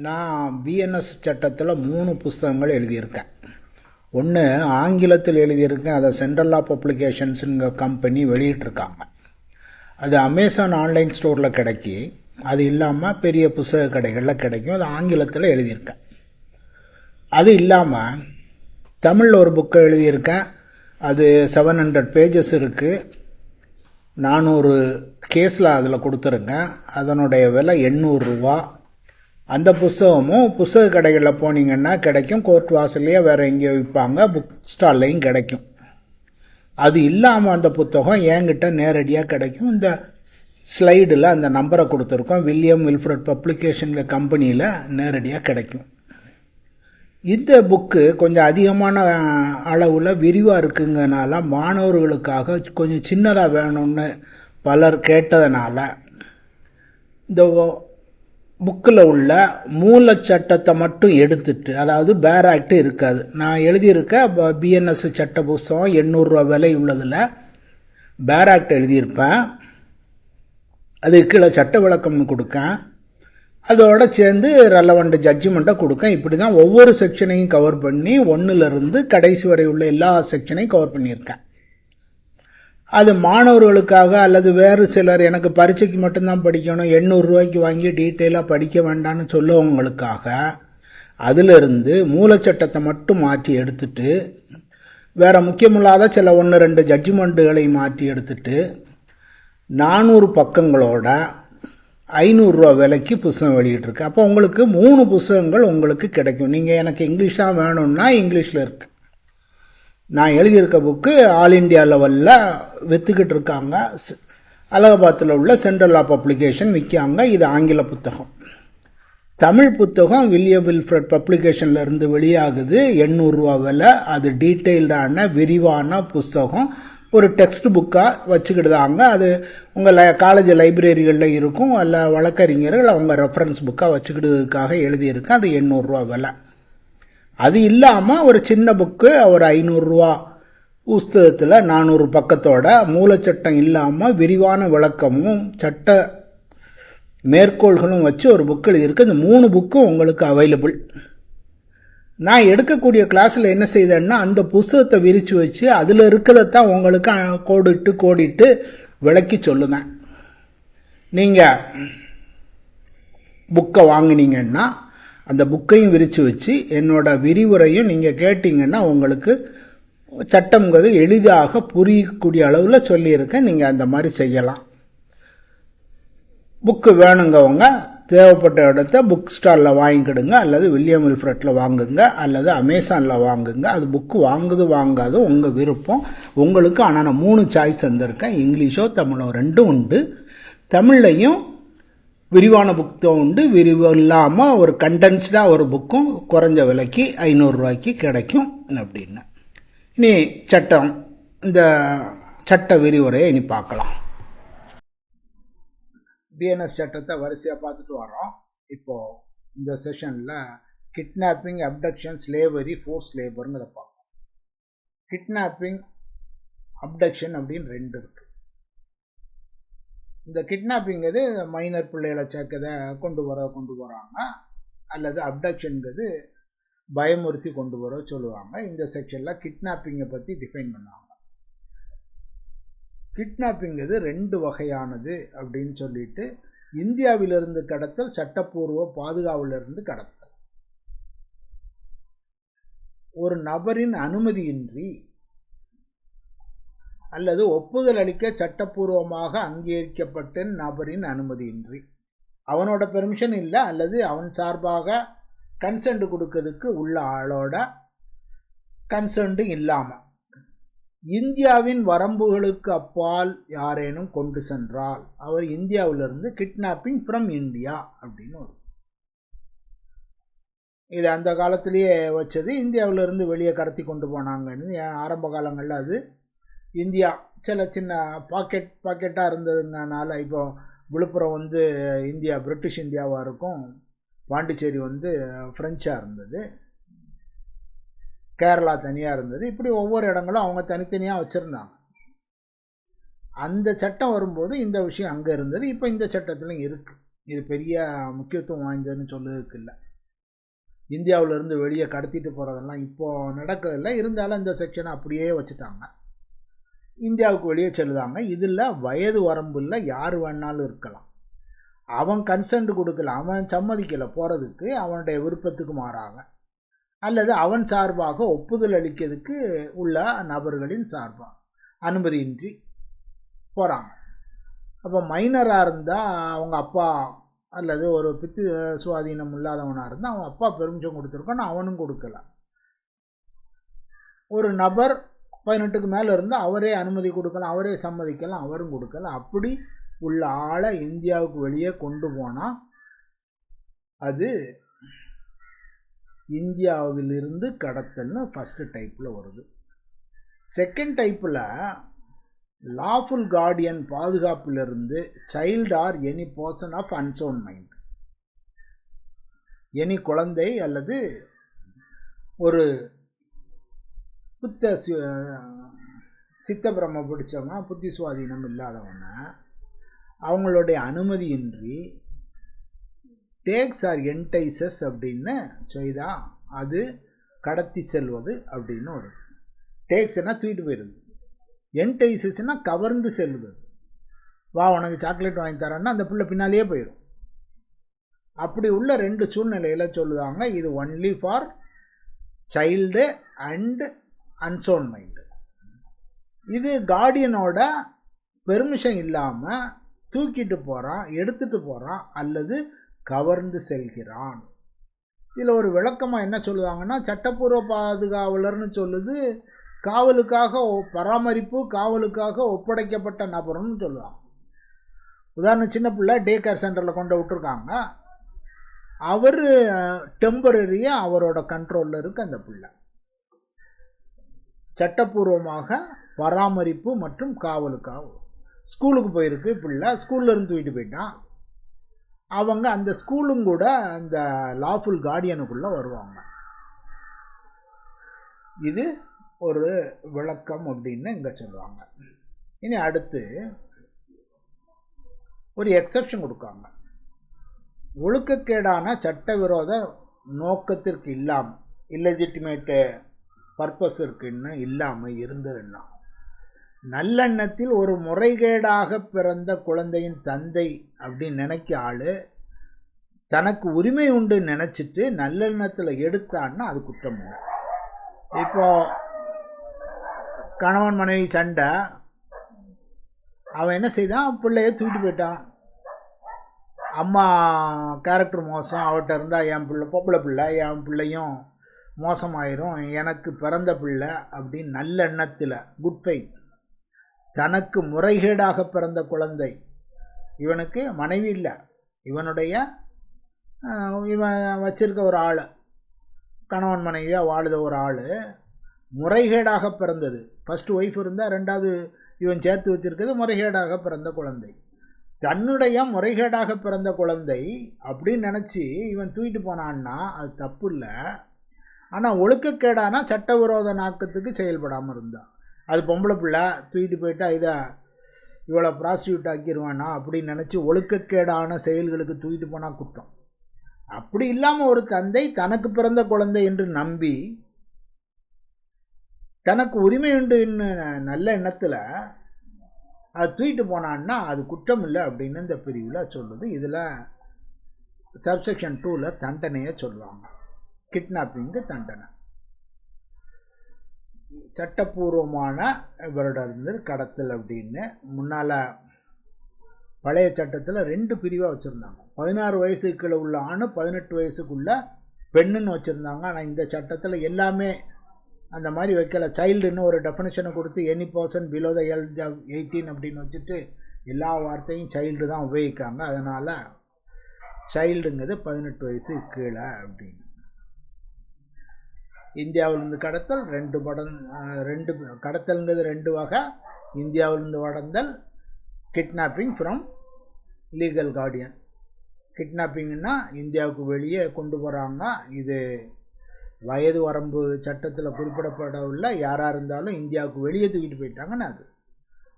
நான் பிஎன்எஸ் சட்டத்தில் 3 புஸ்தகங்கள் எழுதியிருக்கேன். ஒன்று ஆங்கிலத்தில் எழுதியிருக்கேன், அதை சென்ட்ரல் ஆஃப் பப்ளிகேஷன்ஸுங்க கம்பெனி வெளியிட்டிருக்காங்க. அது அமேசான் ஆன்லைன் ஸ்டோரில் கிடைக்கி, அது இல்லாமல் பெரிய புஸ்தக கடைகளில் கிடைக்கும். அது ஆங்கிலத்தில் எழுதியிருக்கேன். அது இல்லாமல் தமிழில் ஒரு புக்கை எழுதியிருக்கேன். அது 700 பேஜஸ் இருக்குது. 400 கேஸில் அதில் கொடுத்துருக்கேன். அதனுடைய விலை 800 ரூபா. அந்த புஸ்தகமும் புஸ்தக கடைகளில் போனீங்கன்னா கிடைக்கும். கோர்ட் வாசல்லையே வேறு எங்கேயோ விற்பாங்க, புக் ஸ்டால்லையும் கிடைக்கும். அது இல்லாமல் அந்த புத்தகம் என்கிட்ட நேரடியாக கிடைக்கும். இந்த ஸ்லைடில் அந்த நம்பரை கொடுத்துருக்கோம். வில்லியம் வில்ஃப்ரட் பப்ளிகேஷன் கம்பெனியில் நேரடியாக கிடைக்கும். இந்த புக்கு கொஞ்சம் அதிகமான அளவில் விரிவாக இருக்குங்கனால மாணவர்களுக்காக கொஞ்சம் சின்னதாக வேணும்னு பலர் கேட்டதுனால இந்த புக்கில் உள்ள மூல சட்டத்தை மட்டும் எடுத்துட்டு, அதாவது பேர் ஆக்ட் இருக்காது. நான் எழுதியிருக்க பிஎன்எஸ் சட்ட புஸ்தகம் 800 ரூபா விலை உள்ளதில் பேர் ஆக்ட் எழுதியிருப்பேன். அது கீழே சட்ட விளக்கம்னு கொடுக்கேன். அதோட சேர்ந்து ரெலவெண்ட் ஜட்ஜ்மெண்ட்டை கொடுக்கேன். இப்படி தான் ஒவ்வொரு செக்ஷனையும் கவர் பண்ணி 1லிருந்து கடைசி வரை உள்ள எல்லா செக்ஷனையும் கவர் பண்ணியிருக்கேன். அது மாணவர்களுக்காக அல்லது வேறு சிலர் எனக்கு பரீட்சைக்கு மட்டும்தான் படிக்கணும், 800 ரூபாய்க்கு வாங்கி டீட்டெயிலாக படிக்க வேண்டாம்னு சொல்லவங்களுக்காக அதிலிருந்து மூலச்சட்டத்தை மட்டும் மாற்றி எடுத்துட்டு, வேற முக்கியமில்லாத சில 1-2 ஜட்ஜ்மெண்ட்டுகளை மாற்றி எடுத்துட்டு 400 பக்கங்களோட 500 ரூபா விலைக்கு புஸ்தகம் வெளியிட்டிருக்கு. அப்போ உங்களுக்கு 3 புஸ்தகங்கள் உங்களுக்கு கிடைக்கும். நீங்கள் எனக்கு இங்கிலீஷ் தான் வேணும்னா இங்கிலீஷில் இருக்கு. நான் எழுதியிருக்க புக்கு ஆல் இண்டியா லெவலில் விற்றுக்கிட்டு இருக்காங்க. அலகாபாத்தில் உள்ள சென்ட்ரல் ஆஃப் பப்ளிகேஷன் விற்காங்க. இது ஆங்கில புத்தகம். தமிழ் புத்தகம் வில்லியம் வில்ஃப்ரட் பப்ளிகேஷன்ல இருந்து வெளியாகுது. 800 ரூபா விலை. அது டீட்டெயில்டான விரிவான புஸ்தகம். ஒரு டெக்ஸ்ட் புக்காக வச்சுக்கிட்டுதாங்க. அது உங்கள் காலேஜ் லைப்ரரிகளில் இருக்கும். அல்ல வழக்கறிஞர்கள் அவங்க ரெஃபரன்ஸ் புக்காக வச்சுக்கிட்டதுக்காக எழுதியிருக்கேன். அது 800 ரூபா விலை. அது இல்லாமல் ஒரு சின்ன புக்கு ஒரு 500 ரூபா புஸ்தகத்தில் 400 பக்கத்தோட மூலச்சட்டம் இல்லாமல் விரிவான விளக்கமும் சட்ட மேற்கோள்களும் வச்சு ஒரு புக் எழுதியிருக்கு. இந்த 3 புக்கும் உங்களுக்கு அவைலபிள். நான் எடுக்கக்கூடிய கிளாஸில் என்ன செய்தேன்னா, அந்த புஸ்தகத்தை விரித்து வச்சு அதில் இருக்கிறதான் உங்களுக்கு கோடிட்டு விளக்கி சொல்லுவேன். நீங்கள் புக்கை வாங்கினீங்கன்னா அந்த புக்கையும் விரித்து வச்சு என்னோட விரிவுரையும் நீங்கள் கேட்டீங்கன்னா உங்களுக்கு சட்டம்ங்கிறது எளிதாக புரியக்கூடிய அளவில் சொல்லியிருக்கேன். நீங்கள் அந்த மாதிரி செய்யலாம். புக்கு வேணுங்கவங்க தேவைப்பட்ட இடத்த புக் ஸ்டாலில் வாங்கிக்கிடுங்க, அல்லது வில்லியம் வில்ஃப்ரட்டில் வாங்குங்க, அல்லது அமேசானில் வாங்குங்க. அது புக்கு வாங்காதோ உங்கள் விருப்பம் உங்களுக்கு. ஆனால் நான் 3 சாய்ஸ் வந்திருக்கேன். இங்கிலீஷோ தமிழோ ரெண்டும் உண்டு. தமிழ்லையும் விரிவான புத்தகம் உண்டு. விரிவு இல்லாமல் ஒரு கண்டென்ஸ்டாக ஒரு புக்கும் குறைஞ்ச விலைக்கு 500 ரூபாய்க்கு கிடைக்கும் அப்படின்னு. இனி சட்டம், இந்த சட்ட விரிவுரையை இனி பார்க்கலாம். பிஎன்எஸ் சட்டத்தை வரிசையாக பார்த்துட்டு வரோம். இப்போ இந்த செஷனில் கிட்னாப்பிங், அப்டக்ஷன், ஸ்லேவரி, ஃபோர்ஸ் லேபருங்கிறத பார்ப்போம். கிட்னாப்பிங், அப்டக்ஷன் அப்படின்னு 2 இருக்கு. இந்த கிட்னாப்பிங்கிறது மைனர் பிள்ளைகளை சேர்க்கதை கொண்டு வராங்க, அல்லது அப்டக்ஷன்கிறது பயமுறுத்தி கொண்டு வர சொல்லுவாங்க. இந்த செக்ஷனில் கிட்னாப்பிங்கை பற்றி டிஃபைன் பண்ணுவாங்க. கிட்னாப்பிங்கிறது 2 வகையானது அப்படின்னு சொல்லிட்டு, இந்தியாவிலிருந்து கடத்தல், சட்டப்பூர்வ பாதுகாவலிருந்து கடத்தல். ஒரு நபரின் அனுமதியின்றி அல்லது ஒப்புதல் அளிக்க சட்டப்பூர்வமாக அங்கீகரிக்கப்பட்ட நபரின் அனுமதியின்றி, அவனோட பெர்மிஷன் இல்லை அல்லது அவன் சார்பாக கன்சென்ட் கொடுக்கறதுக்கு உள்ள ஆளோட கன்சென்ட் இல்லாமல் இந்தியாவின் வரம்புகளுக்கு அப்பால் யாரேனும் கொண்டு சென்றால் அவர் இந்தியாவிலிருந்து கிட்னாப்பிங் ஃப்ரம் இந்தியா அப்படின்னு வரும். இது அந்த காலத்திலேயே வச்சது. இந்தியாவிலிருந்து வெளியே கடத்தி கொண்டு போனாங்கன்னு ஆரம்ப காலங்களில் அது இந்தியா சில சின்ன பாக்கெட்டாக இருந்ததுங்கனால, இப்போ விழுப்புரம் இந்தியா பிரிட்டிஷ் இந்தியாவாக இருக்கும், பாண்டிச்சேரி ஃப்ரெஞ்சாக இருந்தது, கேரளா தனியாக இருந்தது. இப்படி ஒவ்வொரு இடங்களும் அவங்க தனித்தனியாக வச்சுருந்தாங்க. அந்த சட்டம் வரும்போது இந்த விஷயம் அங்கே இருந்தது. இப்போ இந்த சட்டத்திலும் இருக்குது. இது பெரிய முக்கியத்துவம் வாய்ந்ததுன்னு சொல்லுறதுக்கு இல்லை. இந்தியாவிலிருந்து வெளியே கடத்திட்டு போகிறதெல்லாம் இப்போது நடக்கிறதில்ல. இருந்தாலும் இந்த செக்ஷனை அப்படியே வச்சுட்டாங்க. இந்தியாவுக்கு வெளியே செல்லுதாங்க. இதில் வயது வரம்பு இல்லை, யார் வேணாலும் இருக்கலாம். அவன் கன்சென்ட் கொடுக்கல, அவன் சம்மதிக்கலை போகிறதுக்கு, அவனுடைய விருப்பத்துக்கு மாறாக, அல்லது அவன் சார்பாக ஒப்புதல் அளிக்கிறதுக்கு உள்ள நபர்களின் சார்பாக அனுமதியின்றி போகிறாங்க. அப்போ மைனராக இருந்தால் அவங்க அப்பா அல்லது ஒரு பித்து சுவாதீனம் இல்லாதவனாக இருந்தால் அவன் அப்பா பெர்மிஷன் கொடுத்துருக்கான், அவனும் கொடுக்கல. ஒரு நபர் 18க்கு மேலே இருந்தால் அவரே அனுமதி கொடுக்கலாம், அவரே சம்மதிக்கலாம், அவரும் கொடுக்கலாம். அப்படி உள்ள ஆளை இந்தியாவுக்கு வெளியே கொண்டு போனால் அது இந்தியாவிலிருந்து கடத்தல்னு ஃபஸ்ட்டு டைப்பில் வருது. செகண்ட் டைப்பில் லாஃபுல் கார்டியன் பாதுகாப்பிலிருந்து child or any person of unsound mind, any குழந்தை அல்லது ஒரு சித்தபிரம பிடிச்சவங்க, புத்தி சுவாதீனம் இல்லாதவங்க, அவங்களுடைய அனுமதியின்றி டேக்ஸ் ஆர் என்டைசஸ் அப்படின்னு செய்தா அது கடத்தி செல்வது அப்படின்னு ஒரு. டேக்ஸ்னா தூக்கிட்டு போயிடுது, என்டைசஸ்னா கவர்ந்து செல்வது. வா உனக்கு சாக்லேட் வாங்கி தரேன்னா அந்த பிள்ளை பின்னாலேயே போயிடும். அப்படி உள்ள 2 சூழ்நிலையில் சொல்லுவாங்க இது only for child and unsound mind. இது கார்டியனோட பெர்மிஷன் இல்லாமல் தூக்கிட்டு போகிறான், எடுத்துகிட்டு போகிறான் அல்லது கவர்ந்து செல்கிறான். இதில் ஒரு விளக்கமாக என்ன சொல்லுவாங்கன்னா, சட்டப்பூர்வ பாதுகாவலர்னு சொல்லுது காவலுக்காக பராமரிப்பு, காவலுக்காக ஒப்படைக்கப்பட்ட நபர்னு சொல்லுவாங்க. உதாரணம், சின்ன பிள்ளை டே கேர் சென்டரில் கொண்டு விட்டுருக்காங்க, அவர் டெம்பரரியாக அவரோட கண்ட்ரோலில் இருக்கு அந்த பிள்ளை. சட்டப்பூர்வமாக பராமரிப்பு மற்றும் காவலுக்காக. ஸ்கூலுக்கு போயிருக்கு பிள்ளை, ஸ்கூல்ல இருந்து தூக்கிட்டு போயிட்டான், அவங்க அந்த ஸ்கூலும் கூட அந்த லாஃபுல் கார்டியனுக்குள்ளே வருவாங்க. இது ஒரு விளக்கம் அப்படின்னு இங்கே சொல்லுவாங்க. இனி அடுத்து ஒரு எக்ஸப்ஷன் கொடுக்காங்க. ஒழுக்கக்கேடான சட்டவிரோத நோக்கத்திற்கு இல்லாமல், இல்லெஜிட்டிமேட்டு பர்பஸ் இருக்குன்னு இல்லாமல் இருந்ததுன்னா, நல்லெண்ணத்தில் ஒரு முறைகேடாக பிறந்த குழந்தையின் தந்தை அப்படின்னு நினைக்க ஆள் தனக்கு உரிமை உண்டு நினச்சிட்டு நல்லெண்ணத்தில் எடுத்தான்னா அது குற்றம் இல்லை. இப்போ கணவன் மனைவி சண்டை, அவன் என்ன செய்தான், பிள்ளைய தூக்கிட்டு போயிட்டான். அம்மா கேரக்டர் மோசம், அவர்கிட்ட இருந்தால் என் பிள்ளை பொம்பளை பிள்ளை, என் பிள்ளையும் மோசமாயிரும், எனக்கு பிறந்த பிள்ளை அப்படின்னு நல்லெண்ணத்தில், குட் ஃபெய்த், தனக்கு முறைகேடாக பிறந்த குழந்தை, இவனுக்கு மனைவி இல்லை, இவனுடைய இவன் வச்சிருக்க ஒரு ஆள், கணவன் மனைவியாக வாழுத ஒரு ஆள் முறைகேடாக பிறந்தது. ஃபஸ்ட்டு ஒய்ஃப் இருந்தால், ரெண்டாவது இவன் சேர்த்து வச்சிருக்கிறது முறைகேடாக பிறந்த குழந்தை. தன்னுடைய முறைகேடாக பிறந்த குழந்தை அப்படின்னு நினச்சி இவன் தூக்கிட்டு போனான்னா அது தப்பு இல்லை. ஆனால் ஒழுக்கக்கேடானா சட்டவிரோத நாக்கத்துக்கு செயல்படாமல் இருந்தான். அது பொம்பளை பிள்ளை தூக்கிட்டு போயிட்டா இவளை ப்ராஸ்டியூட் ஆக்கிடுவானா அப்படின்னு நினச்சி ஒழுக்கக்கேடான செயல்களுக்கு தூக்கிட்டு போனால் குற்றம். அப்படி இல்லாமல் ஒரு தந்தை தனக்கு பிறந்த குழந்தை என்று நம்பி தனக்கு உரிமை உண்டுன்னு நல்ல எண்ணத்தில் அது தூக்கிட்டு போனான்னா அது குற்றம் இல்லை அப்படின்னு இந்த பிரிவில் சொல்லுது. இதில் சப்செக்ஷன் 2ல் தண்டனையை சொல்லுவாங்க. கிட்னாப்பிங்கு தண்டனை. சட்டப்பூர்வமான இவரிடமிருந்து கடத்தல் அப்படின்னு முன்னால் பழைய சட்டத்தில் 2 பிரிவாக வச்சுருந்தாங்க. 16 வயசுக்குள்ள உள்ள ஆண், 18 வயசுக்குள்ள பெண்ணுன்னு வச்சுருந்தாங்க. ஆனால் இந்த சட்டத்தில் எல்லாமே அந்த மாதிரி வைக்கல. சைல்டுன்னு ஒரு டெஃபினேஷனை கொடுத்து any person below the age of 18 அப்படின்னு வச்சுட்டு எல்லா வார்த்தையும் சைல்டு தான் உபயோகிக்காங்க. அதனால் சைல்டுங்கிறது 18 வயசு கீழே அப்படின்னு. இந்தியாவிலிருந்து கடத்தல் 2 கடத்தல்ங்கிறது 2 வகை. இந்தியாவிலிருந்து கடத்தல், கிட்னாப்பிங் ஃப்ரம் லீகல் கார்டியன். கிட்னாப்பிங்னா இந்தியாவுக்கு வெளியே கொண்டு போகிறாங்க. இது வயது வரம்பு சட்டத்தில் குறிப்பிடப்படவில்லை. யாராக இருந்தாலும் இந்தியாவுக்கு வெளியே தூக்கிட்டு போயிட்டாங்கன்னு அது.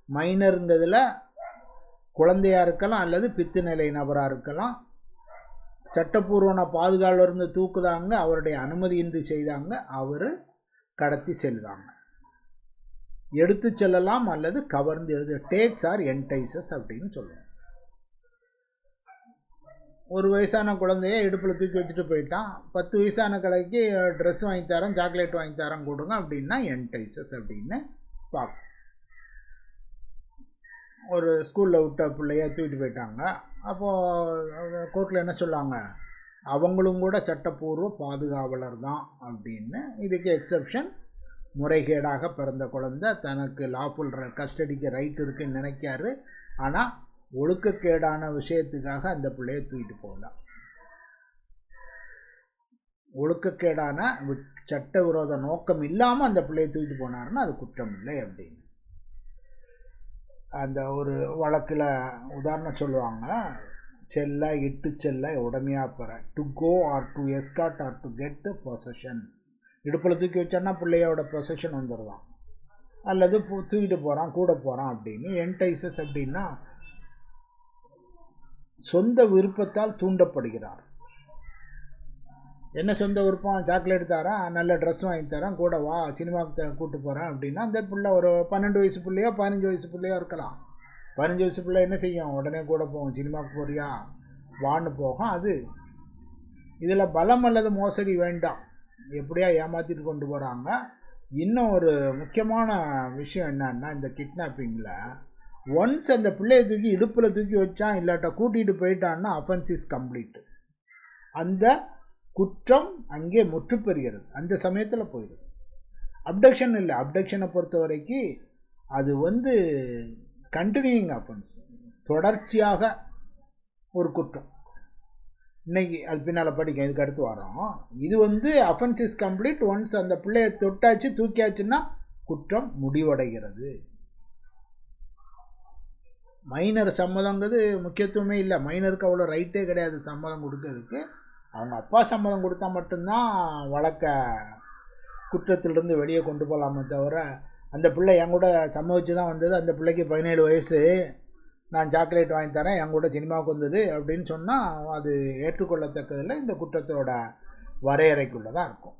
மைனருங்கிறதுல குழந்தையாக இருக்கலாம் அல்லது பித்து நிலை நபராக இருக்கலாம். சட்டப்பூர்வமான பாதுகாவலிருந்து தூக்குதாங்க, அவருடைய அனுமதியின்றி செய்தாங்க, அவர் கடத்தி செல்லுதாங்க. எடுத்து செல்லலாம் அல்லது கவர்ந்து டேக்ஸ் ஆர் என்டைசஸ் அப்படின்னு சொல்லுவோம். ஒரு வயசான குழந்தைய இடுப்பில் தூக்கி வச்சுட்டு போயிட்டான், 10 வயசான கடைக்கு ட்ரெஸ் வாங்கி தரேன், சாக்லேட் வாங்கி தரேன் கொடுங்க அப்படின்னா என்டைசஸ் அப்படின்னு பார்ப்போம். ஒரு ஸ்கூலில் விட்ட பிள்ளைய தூக்கிட்டு போயிட்டாங்க, அப்போது கோர்ட்டில் என்ன சொல்லுவாங்க, அவங்களும் கூட சட்டப்பூர்வ பாதுகாவலர் தான் அப்படின்னு. இதுக்கு எக்ஸப்ஷன், முறைகேடாக பிறந்த குழந்தை தனக்கு லாஃபுல் கஸ்டடிக்கு ரைட் இருக்குன்னு நினைக்காரு, ஆனால் ஒழுக்கக்கேடான விஷயத்துக்காக அந்த பிள்ளையை தூக்கிட்டு போகலாம். ஒழுக்கக்கேடான சட்டவிரோத நோக்கம் இல்லாமல் அந்த பிள்ளையை தூக்கிட்டு போனாருன்னா அது குற்றம் இல்லை அப்படின்னு. அந்த ஒரு வழக்கில் உதாரணம் சொல்லுவாங்க, செல்ல இட்டு செல்ல உடமையாக பெற, to go or to escort or to get possession. இடுப்பில் தூக்கி வச்சான்னா பிள்ளையோட பொசஷன் வந்துடுதான், அல்லது தூக்கிட்டு போகிறான் கூட போகிறான் அப்படின்னு. என்டைசஸ் அப்படின்னா சொந்த விருப்பத்தால் தூண்டப்படுகிறார். என்ன சொந்த விருப்பம், சாக்லேட் தரேன், நல்ல ட்ரெஸ் வாங்கி தரேன், கூட வா சினிமாவுக்கு கூப்பிட்டு போகிறேன் அப்படின்னா அந்த பிள்ளை ஒரு 12 வயசு பிள்ளையோ 15 வயசு பிள்ளையோ இருக்கலாம். 15 வயசு பிள்ளை என்ன செய்யும், உடனே கூட போகும், சினிமாவுக்கு போறியா வான்னு போகும். அது இதில் பலம் அல்லது மோசடி வேண்டாம், எப்படியா ஏமாற்றிட்டு கொண்டு போகிறாங்க. இன்னும் ஒரு முக்கியமான விஷயம் என்னன்னா, இந்த கிட்னாப்பிங்கில் ஒன்ஸ் அந்த பிள்ளையை தூக்கி இடுப்பில் தூக்கி வச்சான் இல்லாட்டா கூட்டிகிட்டு போயிட்டான்னா அஃபென்ஸ் இஸ் கம்ப்ளீட். அந்த குற்றம் அங்கே முற்று பெறுகிறது, அந்த சமயத்தில் போயிடுது. அப்டக்ஷன் இல்லை, அப்டக்ஷனை பொறுத்த வரைக்கும் அது கண்டினியூயிங் அஃபென்ஸ், தொடர்ச்சியாக ஒரு குற்றம். இன்னைக்கு அது பின்னால் படிக்கும், இதுக்கு அடுத்து வரோம். இது அஃபென்ஸ் இஸ் கம்ப்ளீட். ஒன்ஸ் அந்த பிள்ளையை தொட்டாச்சு தூக்கியாச்சுன்னா குற்றம் முடிவடைகிறது. மைனர் சம்மதங்கிறது முக்கியத்துவமே இல்லை, மைனருக்கு அவ்வளோ ரைட்டே கிடையாது சம்மதம் கொடுக்கறதுக்கு. அவங்க அப்பா சம்மதம் கொடுத்தா மட்டும்தான் வழக்க குற்றத்திலிருந்து வெளியே கொண்டு போகலாமே தவிர, அந்த பிள்ளை என் கூட சம்மதிச்சு தான் வந்தது, அந்த பிள்ளைக்கு 17 வயசு, நான் சாக்லேட் வாங்கி தரேன், என் கூட சினிமாவுக்கு வந்தது அப்படின்னு சொன்னால் அது ஏற்றுக்கொள்ளத்தக்கதில்லை, இந்த குற்றத்தோட வரையறைக்குள்ளே தான் இருக்கும்.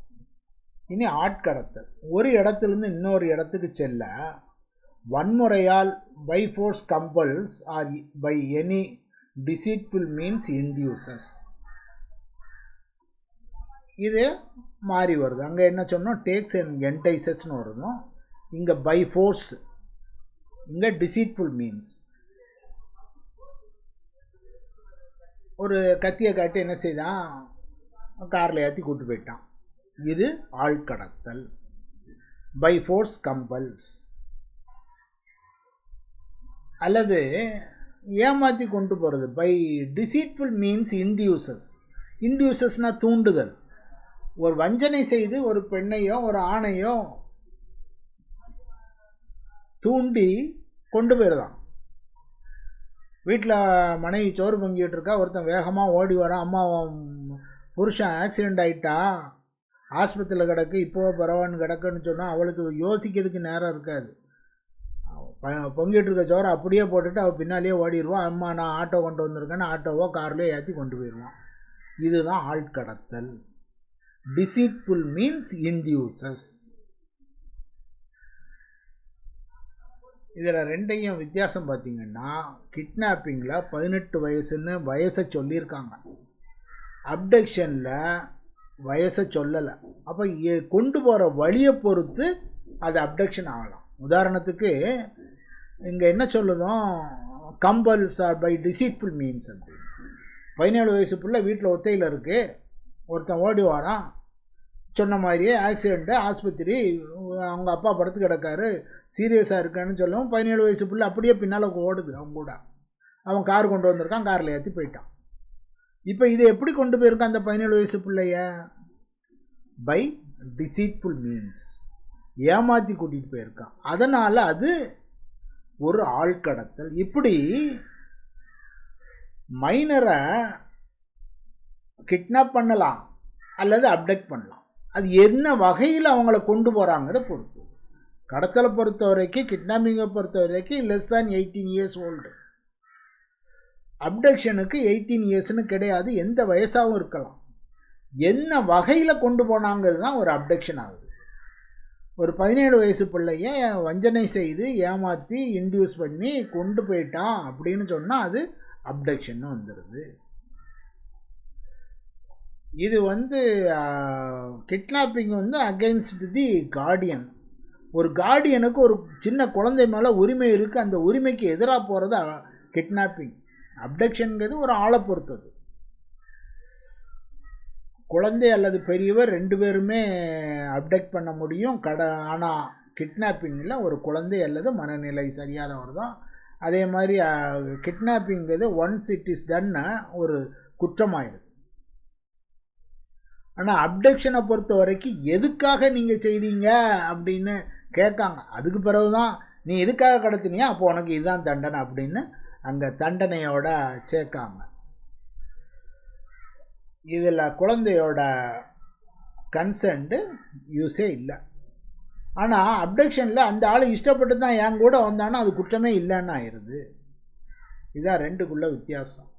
இனி ஆட்கடத்தல். ஒரு இடத்துலேருந்து இன்னொரு இடத்துக்கு செல்ல வன்முறையால், by force compels or by any deceitful means induces. இது மாறி வருது. அங்கே என்ன சொன்னோம், டேக்ஸ் அண்ட் என்டைசஸ்னு வரணும். இங்கே பை ஃபோர்ஸ், இங்கே டிசீட்ஃபுல் மீன்ஸ். ஒரு கத்தியை காட்டி என்ன செய்தான், காரில் ஏற்றி கூட்டு போயிட்டான். இது ஆழ்கடத்தல். By force கம்பல்ஸ். அல்லது ஏமாற்றி கொண்டு போகிறது, பை டிசீட்ஃபுல் மீன்ஸ் இன்டியூசஸ். இன்டியூசஸ்னால் தூண்டுதல். ஒரு வஞ்சனை செய்து ஒரு பெண்ணையோ ஒரு ஆணையோ தூண்டி கொண்டு போயிருதான். வீட்டில் மனைவி சோறு பொங்கிட்டு இருக்கா, ஒருத்தன் வேகமாக ஓடி வரான், அம்மா புருஷன் ஆக்சிடெண்ட் ஆகிட்டா, ஆஸ்பத்திரியில் கிடக்கு, இப்போவோ பரவான்னு கிடக்குன்னு சொன்னால் அவளுக்கு யோசிக்கிறதுக்கு நேரம் இருக்காது. பொங்கிட்டு இருக்க சோறை அப்படியே போட்டுட்டு அவள் பின்னாலேயே ஓடிடுவான். அம்மா நான் ஆட்டோ கொண்டு வந்திருக்கேன்னு ஆட்டோவோ கார்லேயோ ஏற்றி கொண்டு போயிடுவான். இதுதான் ஆழ்கடத்தல். Deceitful means induces. இதில் ரெண்டையும் வித்தியாசம் பார்த்தீங்கன்னா, கிட்னாப்பிங்கில் 18 வயசுன்னு வயசை சொல்லியிருக்காங்க, அப்டக்ஷனில் வயசை சொல்லலை. அப்போ கொண்டு போகிற வழியை பொறுத்து அது அப்டக்ஷன் ஆகலாம். உதாரணத்துக்கு இங்கே என்ன சொல்லுதோம், கம்பல்ஸ் ஆர் பை டிசீட்ஃபுல் மீன்ஸ் அப்படின்னு. 17 வயசு பிள்ளை வீட்டில் ஒத்தையில் இருக்குது, ஒருத்தன் ஓடி வரான், சொன்ன மாதிரியே ஆக்சிடெண்ட்டு, ஆஸ்பத்திரி, அவங்க அப்பா படுத்து கிடக்காரு, சீரியஸாக இருக்கான்னு சொல்லவும் 17 வயசு பிள்ளை அப்படியே பின்னால் ஓடுது அவங்க கூட. அவன் கார் கொண்டு வந்திருக்கான், காரில் ஏற்றி போயிட்டான். இப்போ இதை எப்படி கொண்டு போயிருக்கான் அந்த 17 வயசு பிள்ளைய? பை டிசீட்ஃபுல் மீன்ஸ், ஏமாற்றி கூட்டிகிட்டு போயிருக்கான். அதனால் அது ஒரு ஆழ்கடத்தல். இப்படி மைனரை கிட்னாப் பண்ணலாம் அல்லது அப்டக்ட் பண்ணலாம். அது என்ன வகையில் அவங்கள கொண்டு போகிறாங்கிறத பொறுத்து. கடத்தலை பொறுத்த வரைக்கும், கிட்னாப்பிங்கை பொறுத்த வரைக்கும் less than 18 years old. அப்டக்ஷனுக்கு 18 இயர்ஸ்னு கிடையாது, எந்த வயசாகவும் இருக்கலாம். என்ன வகையில் கொண்டு போனாங்கிறது தான் ஒரு அப்டக்ஷன் ஆகுது. ஒரு 17 வயசு பிள்ளைய வஞ்சனை செய்து ஏமாற்றி இன்டியூஸ் பண்ணி கொண்டு போயிட்டான் அப்படின்னு சொன்னால் அது அப்டக்ஷன் வந்துடுது. இது கிட்னாப்பிங் அகைன்ஸ்ட் தி கார்டியன். ஒரு கார்டியனுக்கு ஒரு சின்ன குழந்தை மேலே உரிமை இருக்குது, அந்த உரிமைக்கு எதிராக போகிறது கிட்னாப்பிங். அப்டக்ஷனுங்கிறது ஒரு ஆளை பொறுத்தது. குழந்தை அல்லது பெரியவர் 2 பேருமே அப்டக்ட் பண்ண முடியும். ஆனால் கிட்னாப்பிங்கில் ஒரு குழந்தை அல்லது மனநிலை சரியாதவர் தான். அதே மாதிரி கிட்னாப்பிங்கிறது ஒன்ஸ் இட் இஸ் டன்னு ஒரு குற்றமாயிருது. ஆனால் அப்டக்ஷனை பொறுத்த வரைக்கும் எதுக்காக நீங்கள் செய்தீங்க அப்படின்னு கேட்காங்க. அதுக்கு பிறகு தான் நீ எதுக்காக கடத்தினியா, அப்போ உனக்கு இதுதான் தண்டனை அப்படின்னு அங்கே தண்டனையோட சேர்க்காங்க. இதில் குழந்தையோட கன்சென்ட் யூஸே இல்லை. ஆனால் அப்டக்ஷனில் அந்த ஆள் இஷ்டப்பட்டு தான் என் கூட வந்தானோ அது குற்றமே இல்லைன்னு ஆயிடுது. இதுதான் ரெண்டுக்குள்ள வித்தியாசம்.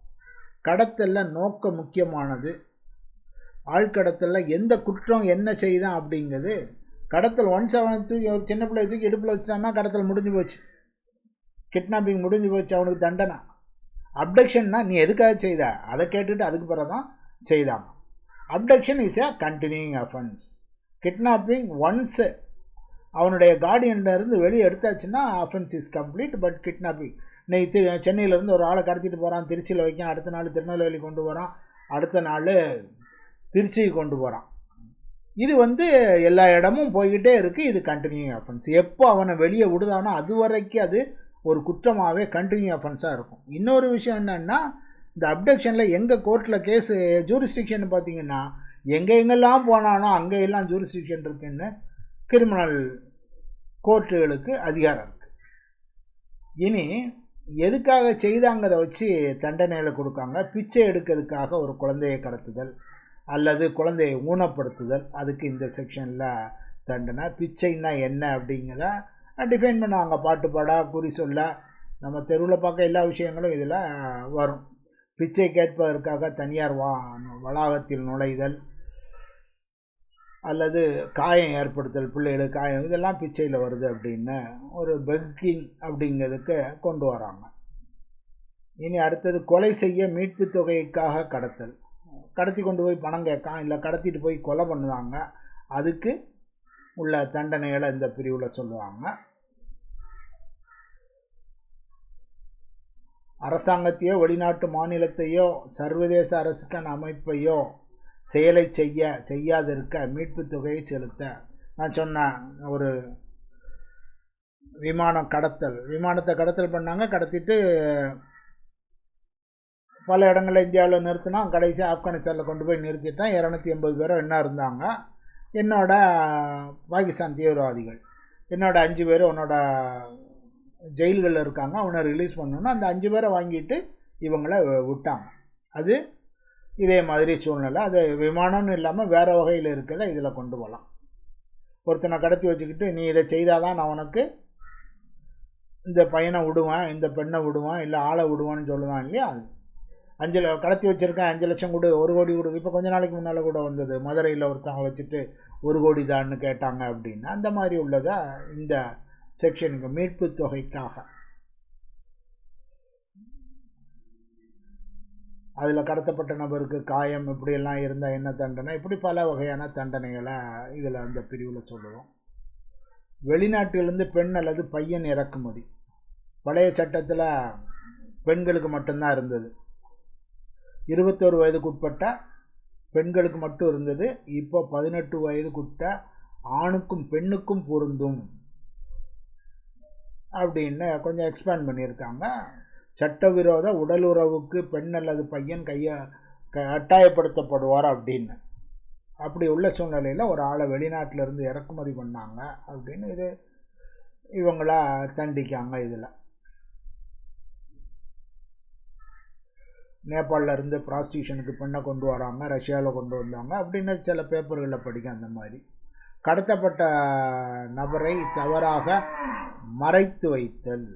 கடத்தலில் நோக்கம் முக்கியமானது. ஆழ்கடத்தலில் எந்த குற்றம் என்ன செய்தான் அப்படிங்கிறது. கடத்தல் ஒன்ஸ் அவனை தூக்கி ஒரு சின்ன பிள்ளை தூக்கி இடுப்பில் வச்சுட்டான்னா கடத்தல் முடிஞ்சு போச்சு, கிட்னாப்பிங் முடிஞ்சு போச்சு, அவனுக்கு தண்டனை. அப்டக்ஷன்னா நீ எதுக்காக செய்த அதை கேட்டுட்டு அதுக்கு பிறகு தான் செய்தாங்க. Abduction is a continuing offence. Kidnapping once அவனுடைய கார்டியன்லேருந்து வெளியே எடுத்தாச்சுன்னா offence is complete. But kidnapping இன்னைக்கு சென்னையிலேருந்து ஒரு ஆளை கடத்திட்டு போகிறான், திருச்சியில் வைக்கான், அடுத்த நாள் திருநெல்வேலி கொண்டு போகிறான், அடுத்த நாள் திருச்சிக்கு கொண்டு போகிறான். இது எல்லா இடமும் போய்கிட்டே இருக்குது. இது கண்டினியூயிங் அஃபென்ஸ். எப்போ அவனை வெளியே விடுதானோ அது வரைக்கும் அது ஒரு குற்றமாகவே கண்டினியூ அஃபென்ஸாக இருக்கும். இன்னொரு விஷயம் என்னென்னா, இந்த அப்டக்ஷனில் எங்கள் கோர்ட்டில் கேஸு ஜூரிஸ்டிக்ஷன் பார்த்திங்கன்னா எங்கெங்கெல்லாம் போனானோ அங்கெல்லாம் ஜூரிஸ்டிக்ஷன் இருக்குன்னு கிரிமினல் கோர்ட்டுகளுக்கு அதிகாரம் இருக்குது. இனி எதுக்காக செய்தாங்கிறத வச்சு தண்டனைகளை கொடுக்காங்க. பிச்சை எடுக்கிறதுக்காக ஒரு குழந்தையை கடத்துதல் அல்லது குழந்தையை ஊனப்படுத்துதல், அதுக்கு இந்த செக்ஷனில் தண்டனை. பிச்சைன்னா என்ன அப்படிங்கிறத டிஃபைன் பண்ணாங்க. பாட்டு பாடா குறி சொல்ல நம்ம தெருவில் பார்க்க எல்லா விஷயங்களும் இதில் வரும். பிச்சை கேட்பதற்காக தனியார் வளாகத்தில் நுழைதல் அல்லது காயம் ஏற்படுத்தல், பிள்ளைகளுக்கு காயம், இதெல்லாம் பிச்சையில் வருது அப்படின்னு ஒரு பெக்கிங் அப்படிங்கிறதுக்கு கொண்டு வராங்க. இனி அடுத்தது கொலை செய்ய மீட்பு தொகைக்காக கடத்தல். கடத்தி கொண்டு போய் பணம் கேட்கான், இல்லை கடத்திட்டு போய் கொலை பண்ணுவாங்க, அதுக்கு உள்ள தண்டனைகளை இந்த பிரிவில் சொல்லுவாங்க. அரசாங்கத்தையோ வெளிநாட்டு மாநிலத்தையோ சர்வதேச அரசுக்கான அமைப்பையோ செயலை செய்யாதிருக்க மீட்பு தொகையை செலுத்த. நான் சொன்னேன், ஒரு விமானத்தை கடத்தல் பண்ணாங்க, கடத்திட்டு பல இடங்களில் இந்தியாவில் நிறுத்தினா, கடைசி ஆப்கானிஸ்தானில் கொண்டு போய் நிறுத்திட்டான். 280 பேரோ என்ன இருந்தாங்க. என்னோட பாகிஸ்தான் தீவிரவாதிகள், என்னோட 5 பேர் உன்னோட ஜெயில்களில் இருக்காங்க, அவனை ரிலீஸ் பண்ணணுன்னா அந்த 5 பேரை வாங்கிட்டு இவங்கள விட்டாங்க. அது இதே மாதிரி சூழ்நிலை. அது விமானம்னு இல்லாமல் வேறு வகையில் இருக்கிறத இதில் கொண்டு போகலாம். ஒருத்தனை கடத்தி வச்சுக்கிட்டு நீ இதை செய்தாதான் நான் உனக்கு இந்த பையனை விடுவேன், இந்த பெண்ணை விடுவேன், இல்லை ஆளை விடுவான்னு சொல்லுவான் இல்லையா. அது கடத்தி வச்சுருக்கேன் 5 லட்சம் கொடு, 1 கோடி கொடு. இப்போ கொஞ்ச நாளைக்கு முன்னால் கூட வந்தது, மதுரையில் ஒருத்தவங்க வச்சுட்டு 1 கோடி தான்னு கேட்டாங்க அப்படின்னு. அந்த மாதிரி உள்ளதா இந்த செக்ஷனுக்கு மீட்பு தொகைக்காக. அதில் கடத்தப்பட்ட நபருக்கு காயம் இப்படியெல்லாம் இருந்தால் என்ன தண்டனை, இப்படி பல வகையான தண்டனைகளை இதில் அந்த பிரிவில் சொல்லுவோம். வெளிநாட்டிலிருந்து பெண் அல்லது பையன் இறக்குமதி. பழைய சட்டத்தில் பெண்களுக்கு மட்டும்தான் இருந்தது. 21 வயதுக்குட்பட்ட பெண்களுக்கு மட்டும் இருந்தது. இப்போ 18 வயதுக்குட்பட்ட ஆணுக்கும் பெண்ணுக்கும் பொருந்தும் அப்படின்னு கொஞ்சம் எக்ஸ்பேண்ட் பண்ணியிருக்காங்க. சட்டவிரோத உடலுறவுக்கு பெண் அல்லது பையன் கட்டாயப்படுத்தப்படுவார் அப்படின்னு. அப்படி உள்ள சூழ்நிலையில் ஒரு ஆளை வெளிநாட்டிலேருந்து இறக்குமதி பண்ணாங்க அப்படின்னு இது இவங்கள தண்டிக்காங்க. இதில் நேபாளில் இருந்து ப்ராஸ்டியூஷனுக்கு பெண்ணை கொண்டு வராங்க, ரஷ்யாவில் கொண்டு வந்தாங்க அப்படின்னு சில பேப்பர்களில் படிக்க. அந்த மாதிரி கடத்தப்பட்ட நபரை தவறாக மறைத்து வைத்தல்.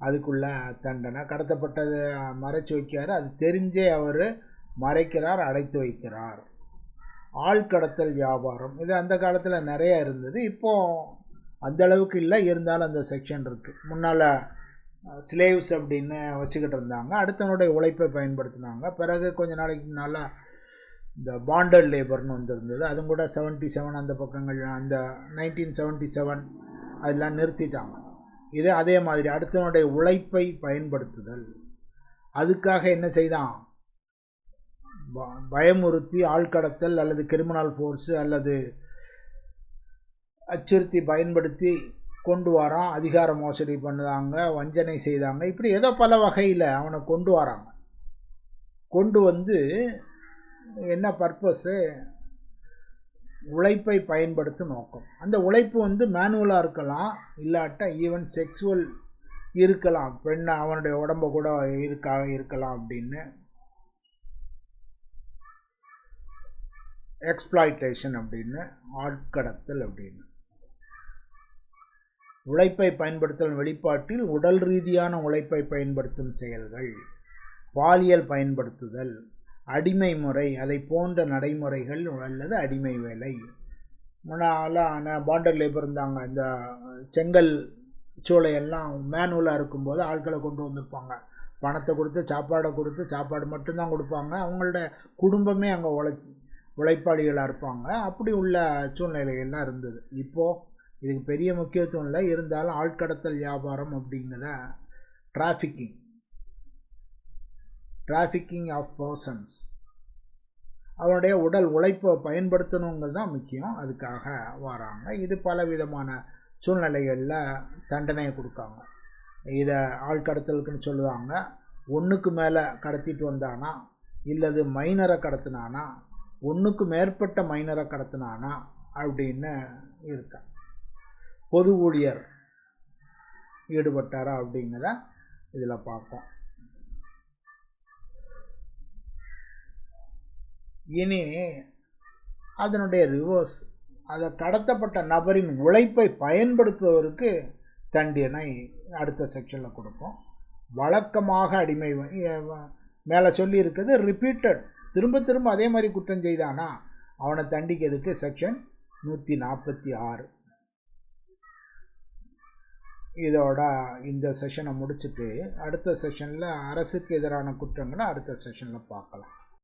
அதுக்குள்ள தண்டனை. கடத்தப்பட்டதை மறைச்சு வைக்கிறார், அது தெரிஞ்சே அவர் மறைக்கிறார், அடைத்து வைக்கிறார். ஆழ்கடத்தல் வியாபாரம், இது அந்த காலத்தில் நிறைய இருந்தது, இப்போ அந்த அளவுக்கு இல்லை, இருந்தாலும் அந்த செக்ஷன் இருக்குது. முன்னால் ஸ்லேவ்ஸ் அப்படின்னு வச்சுக்கிட்டு இருந்தாங்க, அடுத்தவனுடைய உழைப்பை பயன்படுத்தினாங்க. பிறகு கொஞ்ச நாளைக்கு முன்னால் இந்த பாண்டட் லேபர்னு வந்துருந்தது, அதுவும் கூட 77 அந்த பக்கங்கள், அந்த 1977 அதெல்லாம் நிறுத்திட்டாங்க. இது அதே மாதிரி அடுத்தவனுடைய உழைப்பை பயன்படுத்துதல். அதுக்காக என்ன செய்தான், பயமுறுத்தி ஆழ்கடத்தல் அல்லது கிரிமினல் ஃபோர்ஸு அல்லது அச்சுறுத்தி பயன்படுத்தி கொண்டு வரான். அதிகார மோசடி பண்ணுறாங்க, வஞ்சனை செய்தாங்க, இப்படி ஏதோ பல வகையில் அவனை கொண்டு வராங்க. கொண்டு வந்து என்ன பர்பஸு, உழைப்பை பயன்படுத்தும் நோக்கம். அந்த உழைப்பு வந்து மேனுவலாக இருக்கலாம், இல்லாட்ட ஈவன் செக்ஸுவல் இருக்கலாம், பெண்ணை அவனுடைய உடம்பை கூட இருக்கலாம் அப்படின்னு. எக்ஸ்ப்ளாய்டேஷன் அப்படின்னு, ஆட்கடத்தல் அப்படின்னு. உழைப்பை பயன்படுத்தல் வெளிப்பாட்டில் உடல் ரீதியான உழைப்பை பயன்படுத்தும் செயல்கள், பாலியல் பயன்படுத்துதல், அடிமை முறை, அதை போன்ற நடைமுறைகள் அல்லது அடிமை வேலை. முன்னால் பாண்டட் லேபர் இருந்தாங்க, இந்த செங்கல் சூளையெல்லாம் மேனுவலாக இருக்கும்போது ஆட்களை கொண்டு வந்திருப்பாங்க, பணத்தை கொடுத்து சாப்பாடை கொடுத்து, சாப்பாடு மட்டும்தான் கொடுப்பாங்க, அவங்களோட குடும்பமே அங்கே உழைப்பாளிகளாக இருப்பாங்க. அப்படி உள்ள சூழ்நிலைகள்லாம் இருந்தது. இப்போது இதுக்கு பெரிய முக்கியத்துவம் இல்லை, இருந்தாலும் ஆட்கடத்தல் வியாபாரம் அப்படிங்கிற டிராஃபிக்கிங் ஆஃப் பர்சன்ஸ், அவனுடைய உடல் உழைப்பை பயன்படுத்தணுங்கிறது தான் முக்கியம், அதுக்காக வராங்க. இது பல விதமான சூழ்நிலைகளில் தண்டனையை கொடுக்காங்க. இதை ஆழ்கடத்தலுக்குன்னு சொல்லுவாங்க. ஒன்றுக்கு மேலே கடத்திட்டு வந்தானா, இல்லது மைனரை கடத்தினானா, ஒன்றுக்கு மேற்பட்ட மைனரை கடத்தினானா அப்படின்னு இருக்கா. பொது ஊழியர் ஈடுபட்டாரா அப்படிங்கிற இதில் பார்ப்போம். இனி அதனுடைய ரிவர்ஸ், அதை கடத்தப்பட்ட நபரின் உழைப்பை பயன்படுத்துவதற்கு தண்டனை அடுத்த செக்ஷனில் கொடுப்போம். வழக்கமாக அடிமை, மேலே சொல்லி இருக்குது ரிப்பீட்டட், திரும்ப திரும்ப அதே மாதிரி குற்றம் செய்தானா அவனை தண்டிக்கிறதுக்கு செக்ஷன் 146. இதோட இந்த செஷனை முடிச்சுட்டு அடுத்த செஷனில் அரசுக்கு எதிரான குற்றங்களை அடுத்த செஷனில் பார்க்கலாம்.